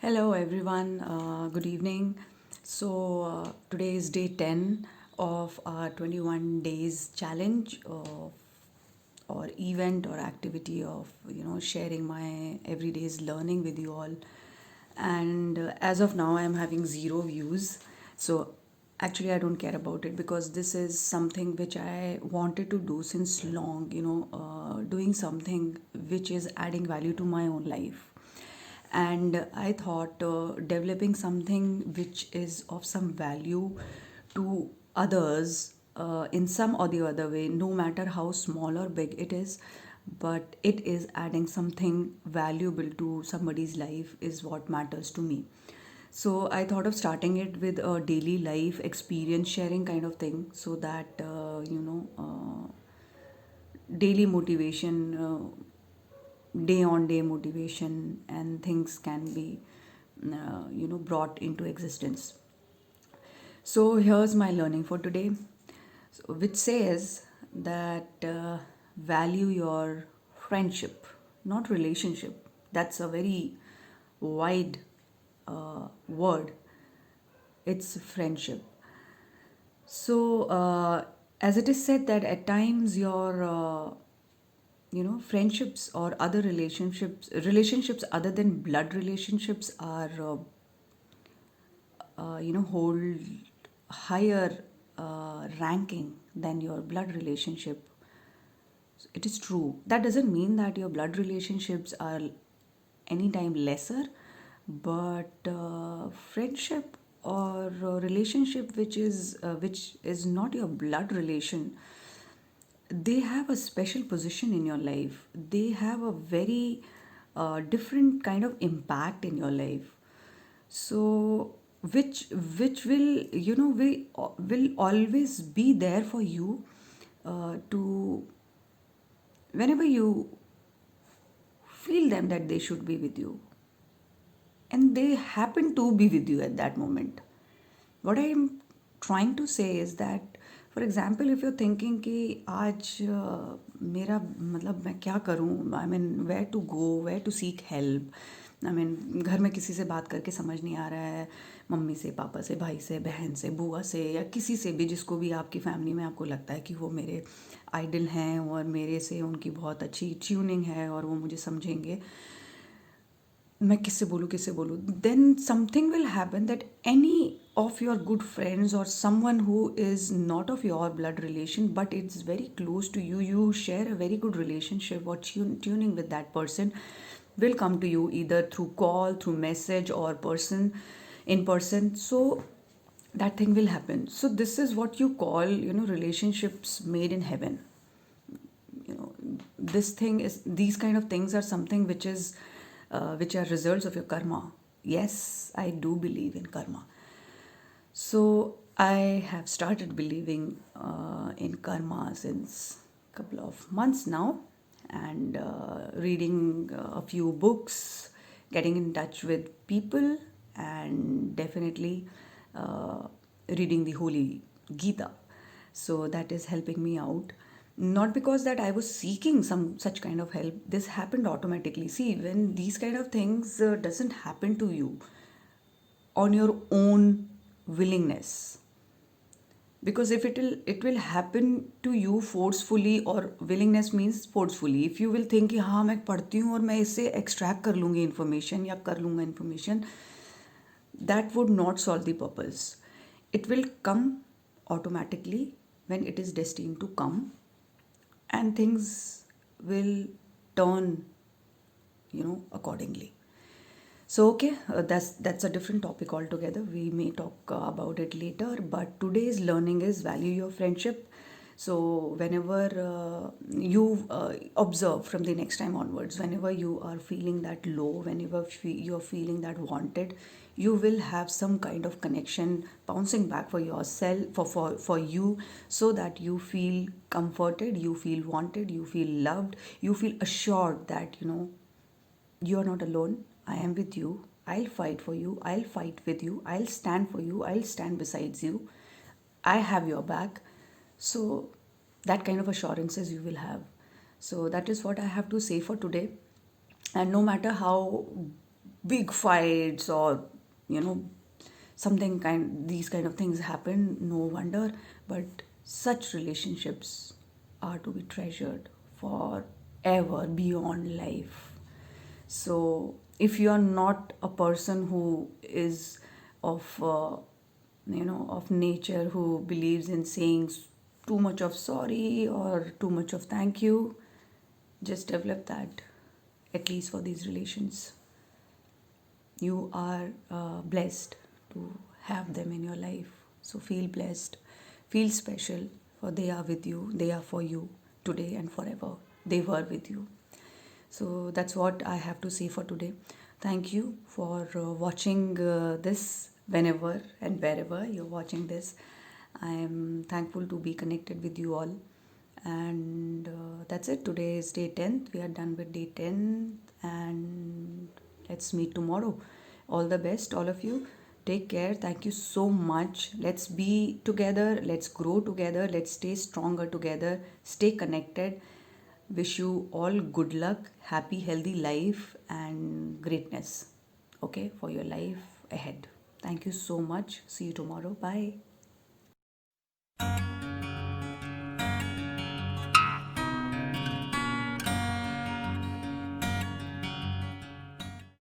Hello everyone, good evening. Today is day 10 of our 21 days challenge or event or activity of sharing my everyday's learning with you all. And as of now, I am having zero views. So actually, I don't care about it because this is something which I wanted to do since long, doing something which is adding value to my own life. And I thought developing something which is of some value to others in some or the other way, no matter how small or big it is, but it is adding something valuable to somebody's life is what matters to me. So I thought of starting it with a daily life experience sharing kind of thing, so that daily motivation, day on day motivation, and things can be brought into existence. So here's my learning for today, which says that value your friendship, not relationship. That's a very wide word. It's friendship. So, as it is said that at times your friendships or other relationships other than blood relationships are hold higher ranking than your blood relationship. It is true. That doesn't mean that your blood relationships are anytime lesser, but friendship or relationship which is not your blood relation, they have a special position in your life. They have a very different kind of impact in your life. So which will will always be there for you to whenever you feel them that they should be with you, and they happen to be with you at that moment. What I am trying to say is that, for example, if you're thinking कि आज मेरा मतलब मैं क्या करूँ, I mean where to go, where to seek help, I mean घर में किसी से बात करके समझ नहीं आ रहा है, मम्मी से, पापा से, भाई से, बहन से, बुआ से, या किसी से भी जिसको भी आपकी फैमिली में आपको लगता है कि वो मेरे आइडल हैं और मेरे से उनकी बहुत अच्छी ट्यूनिंग है और वो मुझे समझेंगे, मैं किससे बोलूँ, then something will happen that any of your good friends or someone who is not of your blood relation but it's very close to you, you share a very good relationship or tuning with that person, will come to you either through call, through message, or in person. So that thing will happen. So this is what you call relationships made in heaven. These kind of things are something which are results of your karma. Yes, I do believe in karma. So I have started believing in karma since a couple of months now, and reading a few books, getting in touch with people, and definitely uh, reading the Holy Gita. So that is helping me out. Not because that I was seeking some such kind of help. This happened automatically. See, when these kind of things doesn't happen to you on your own willingness, because if it will happen to you forcefully, or willingness means forcefully, if you will think कि हाँ मैं पढ़ती हूँ और मैं इससे extract कर लूँगी information या कर लूँगा information, that would not solve the purpose. It will come automatically when it is destined to come, and things will turn accordingly. So okay, that's a different topic altogether. We may talk about it later. But today's learning is value your friendship. So whenever you observe from the next time onwards, whenever you are feeling that low, whenever you're feeling that wanted, you will have some kind of connection bouncing back for yourself, for you, so that you feel comforted, you feel wanted, you feel loved, you feel assured that you are not alone. I am with you. I'll fight for you. I'll fight with you. I'll stand for you. I'll stand besides you. I have your back. So, that kind of assurances you will have. So, that is what I have to say for today. And no matter how big fights or you know something kind these kind of things happen, no wonder. But such relationships are to be treasured forever beyond life. So if you are not a person who is of of nature who believes in saying too much of sorry or too much of thank you, just develop that, at least for these relations. You are blessed to have them in your life. So feel blessed, feel special, for they are with you, they are for you today and forever. They were with you. So that's what I have to say for today. Thank you for watching this whenever and wherever you're watching this. I am thankful to be connected with you all. And that's it. Today is day 10th. We are done with day 10, and let's meet tomorrow. All the best, all of you. Take care. Thank you so much. Let's be together. Let's grow together. Let's stay stronger together. Stay connected. Wish you all good luck, happy, healthy life, and greatness. Okay, for your life ahead. Thank you so much. See you tomorrow. Bye.